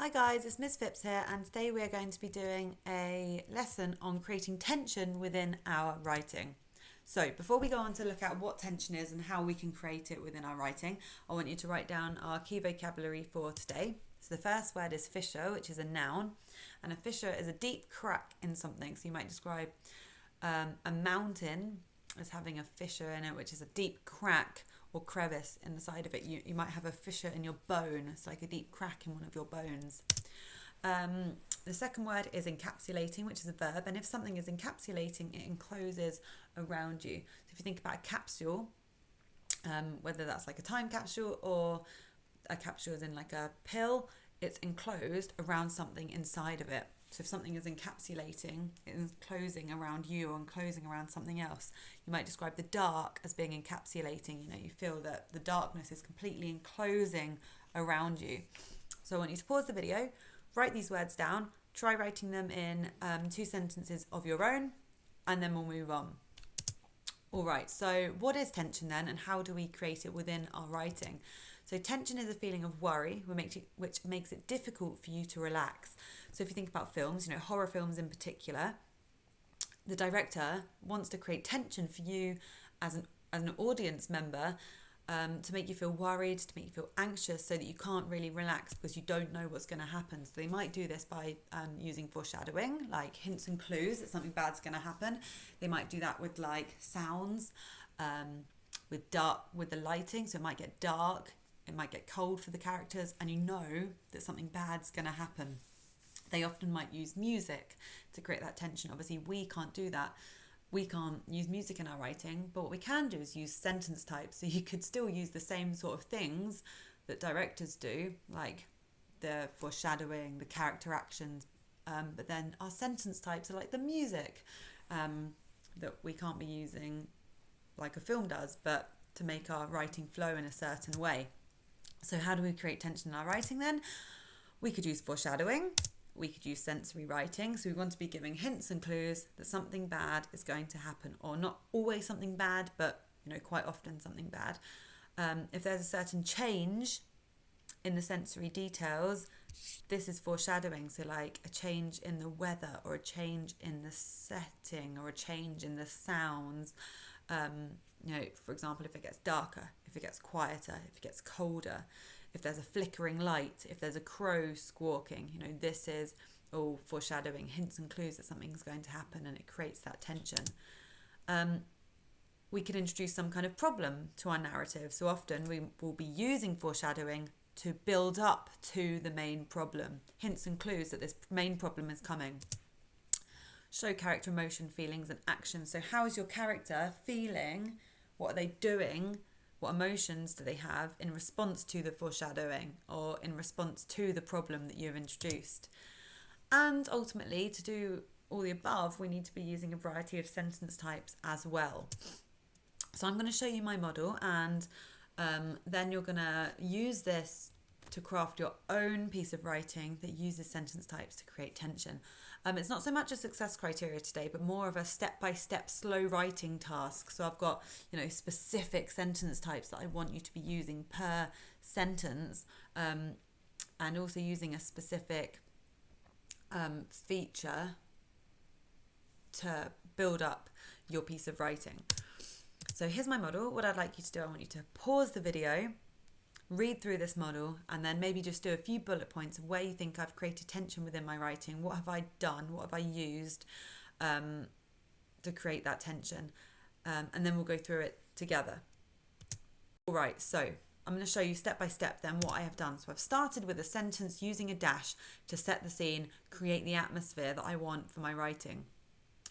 Hi guys, it's Miss Phipps here, and today we are going to be doing a lesson on creating tension within our writing. So before we go on to look at what tension is and how we can create it within our writing, I want you to write down our key vocabulary for today. So the first word is fissure, which is a noun, and a fissure is a deep crack in something. So you might describe a mountain as having a fissure in it, which is a deep crack or crevice in the side of it. You might have a fissure in your bone. It's like a deep crack in one of your bones. The second word is encapsulating, which is a verb. And if something is encapsulating, it encloses around you. So if you think about a capsule, whether that's like a time capsule or a capsule is in like a pill, it's enclosed around something inside of it. So if something is encapsulating, it's enclosing around you or enclosing around something else. You might describe the dark as being encapsulating. You feel that the darkness is completely enclosing around you. So I want you to pause the video, write these words down, try writing them in 2 sentences of your own, and then we'll move on. All right, so what is tension then, and how do we create it within our writing? So tension is a feeling of worry, which makes it difficult for you to relax. So if you think about films, horror films in particular, the director wants to create tension for you as an audience member, to make you feel worried, to make you feel anxious, so that you can't really relax because you don't know what's going to happen. So they might do this by using foreshadowing, like hints and clues that something bad's going to happen. They might do that with like sounds, with the lighting. So it might get dark, it might get cold for the characters, and you know that something bad's going to happen. They often might use music to create that tension. Obviously, we can't do that. We can't use music in our writing, but what we can do is use sentence types. So you could still use the same sort of things that directors do, like the foreshadowing, the character actions, but then our sentence types are like the music that we can't be using like a film does, but to make our writing flow in a certain way. So how do we create tension in our writing then? We could use foreshadowing. We could use sensory writing. So we want to be giving hints and clues that something bad is going to happen, or not always something bad, but quite often something bad. If there's a certain change in the sensory details, this is foreshadowing. So like a change in the weather, or a change in the setting, or a change in the sounds. For example, if it gets darker, if it gets quieter, if it gets colder, if there's a flickering light, if there's a crow squawking, this is all foreshadowing, hints and clues that something's going to happen, and it creates that tension. We can introduce some kind of problem to our narrative. So often we will be using foreshadowing to build up to the main problem, hints and clues that this main problem is coming. Show character emotion, feelings and actions. So how is your character feeling? What are they doing? What emotions do they have in response to the foreshadowing, or in response to the problem that you've introduced? And ultimately, to do all the above, we need to be using a variety of sentence types as well. So I'm going to show you my model, and then you're going to use this to craft your own piece of writing that uses sentence types to create tension. It's not so much a success criteria today, but more of a step-by-step slow writing task. So I've got, specific sentence types that I want you to be using per sentence, and also using a specific feature to build up your piece of writing. So here's my model. What I'd like you to do, I want you to pause the video, read through this model, and then maybe just do a few bullet points of where you think I've created tension within my writing. What have I done? What have I used to create that tension? And then we'll go through it together. All right, so I'm going to show you step by step then what I have done. So I've started with a sentence using a dash to set the scene, create the atmosphere that I want for my writing.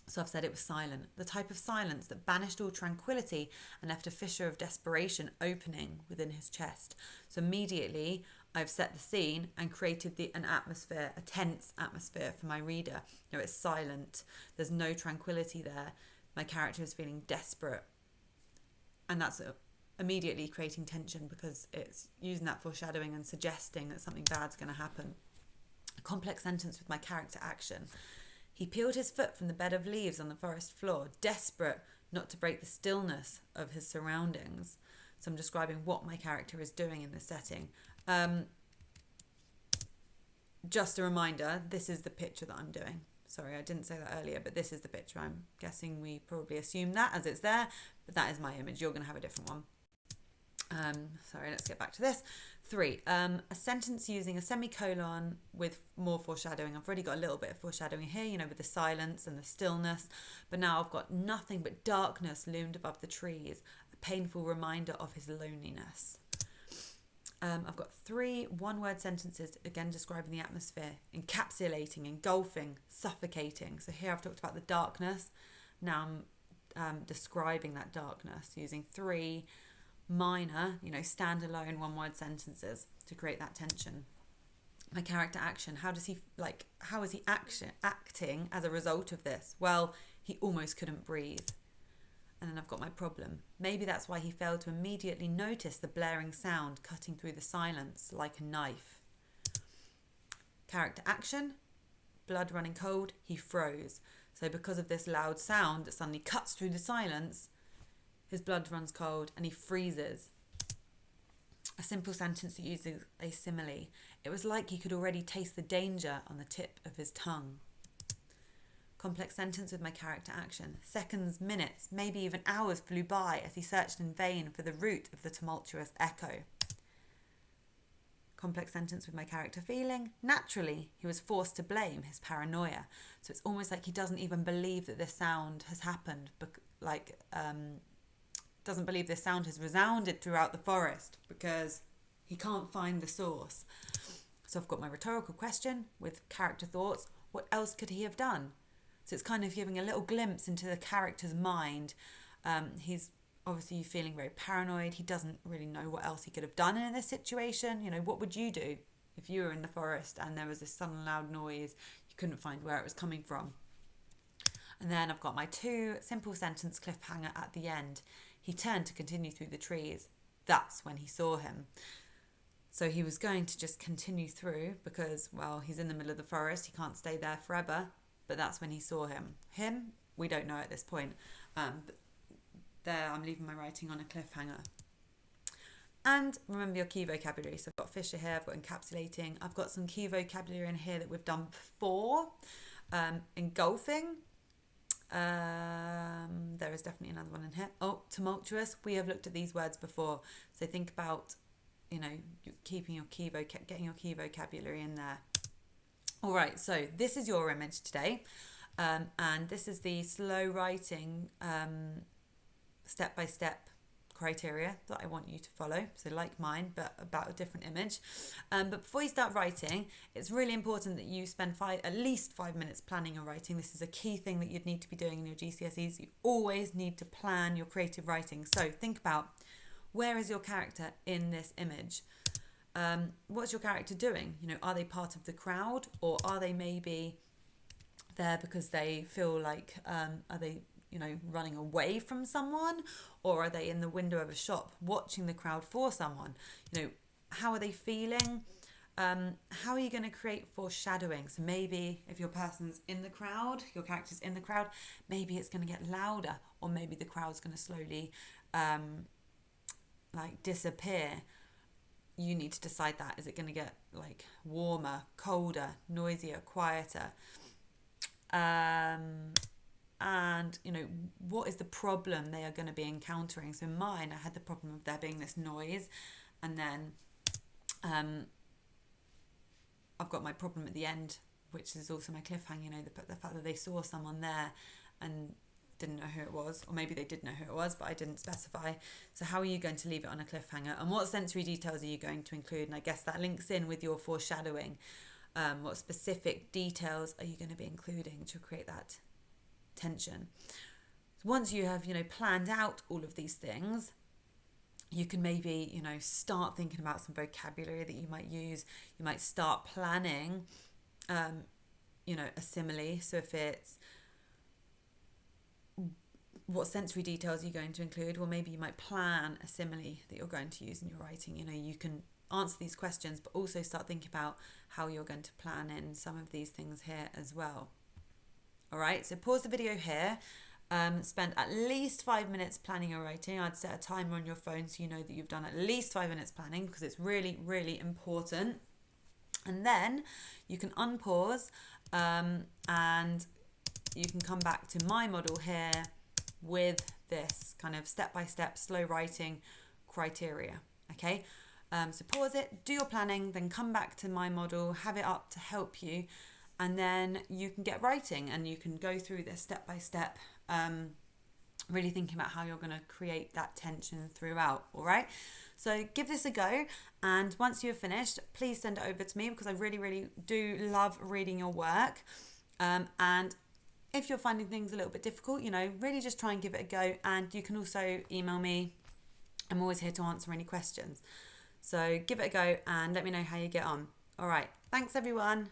So I've said it was silent, the type of silence that banished all tranquility and left a fissure of desperation opening within his chest. So immediately I've set the scene and created an atmosphere, a tense atmosphere for my reader. It's silent, there's no tranquility there. My character is feeling desperate, and that's immediately creating tension because it's using that foreshadowing and suggesting that something bad's going to happen. A complex sentence with my character action. He peeled his foot from the bed of leaves on the forest floor, desperate not to break the stillness of his surroundings. So I'm describing what my character is doing in this setting. just a reminder, this is the picture that I'm doing. Sorry, I didn't say that earlier, but this is the picture. I'm guessing we probably assume that as it's there, but that is my image. You're going to have a different one. Sorry, let's get back to this. 3, a sentence using a semicolon with more foreshadowing. I've already got a little bit of foreshadowing here, you know, with the silence and the stillness, but now I've got nothing but darkness loomed above the trees, a painful reminder of his loneliness. I've got 3 one-word sentences, again describing the atmosphere, encapsulating, engulfing, suffocating. So here I've talked about the darkness. Now I'm describing that darkness using 3 minor, you know, standalone one-word sentences to create that tension. My character action, how is he acting as a result of this? Well, he almost couldn't breathe. And then I've got my problem. Maybe that's why he failed to immediately notice the blaring sound cutting through the silence like a knife. Character action, blood running cold, he froze. So because of this loud sound that suddenly cuts through the silence, his blood runs cold and he freezes. A simple sentence that uses a simile. It was like he could already taste the danger on the tip of his tongue. Complex sentence with my character action. Seconds, minutes, maybe even hours flew by as he searched in vain for the root of the tumultuous echo. Complex sentence with my character feeling. Naturally, he was forced to blame his paranoia. So it's almost like he doesn't even believe that this sound has happened, doesn't believe this sound has resounded throughout the forest because he can't find the source. So I've got my rhetorical question with character thoughts. What else could he have done? So it's kind of giving a little glimpse into the character's mind. He's obviously feeling very paranoid. He doesn't really know what else he could have done in this situation. You know, what would you do if you were in the forest and there was this sudden loud noise? You couldn't find where it was coming from. And then I've got my 2 simple sentence cliffhanger at the end. He turned to continue through the trees. That's when he saw him. So he was going to just continue through because, well, he's in the middle of the forest. He can't stay there forever. But that's when he saw him. Him, we don't know at this point. But there, I'm leaving my writing on a cliffhanger. And remember your key vocabulary. So I've got Fisher here, I've got encapsulating. I've got some key vocabulary in here that we've done before. Engulfing. There is definitely another one in here. Oh, tumultuous. We have looked at these words before. So think about, you know, keeping your getting your key vocabulary in there. All right, so this is your image today, and this is the slow writing step-by-step criteria that I want you to follow. So like mine, but about a different image. But before you start writing, it's really important that you spend at least 5 minutes planning your writing. This is a key thing that you'd need to be doing in your GCSEs. You always need to plan your creative writing. So think about, where is your character in this image? What's your character doing? You know, are they part of the crowd, or are they maybe there because they feel like, are they, you know, running away from someone, or are they in the window of a shop watching the crowd for someone? You know, how are they feeling? How are you going to create foreshadowing? So maybe if your person's in the crowd, your character's in the crowd, maybe it's going to get louder, or maybe the crowd's going to slowly disappear. You need to decide that. Is it going to get like warmer, colder, noisier, quieter? And, you know, what is the problem they are going to be encountering? So mine, I had the problem of there being this noise, and then I've got my problem at the end, which is also my cliffhanger, you know, the fact that they saw someone there and didn't know who it was, or maybe they did know who it was, but I didn't specify. So how are you going to leave it on a cliffhanger, and what sensory details are you going to include? And I guess that links in with your foreshadowing. What specific details are you going to be including to create that tension? Once you have, you know, planned out all of these things, you can maybe, you know, start thinking about some vocabulary that you might use. You might start planning, you know, a simile. So if it's, what sensory details are you going to include? Well, maybe you might plan a simile that you're going to use in your writing. You know, you can answer these questions, but also start thinking about how you're going to plan in some of these things here as well. All right, so pause the video here. Spend at least 5 minutes planning your writing. I'd set a timer on your phone so you know that you've done at least 5 minutes planning, because it's really, really important. And then you can unpause and you can come back to my model here with this kind of step-by-step slow writing criteria. Okay, so pause it, do your planning, then come back to my model, have it up to help you, and then you can get writing and you can go through this step-by-step, really thinking about how you're going to create that tension throughout. All right, so give this a go, and once you're finished, please send it over to me, because I really, really do love reading your work. And if you're finding things a little bit difficult, really just try and give it a go. And you can also email me. I'm always here to answer any questions. So give it a go and let me know how you get on. All right. Thanks, everyone.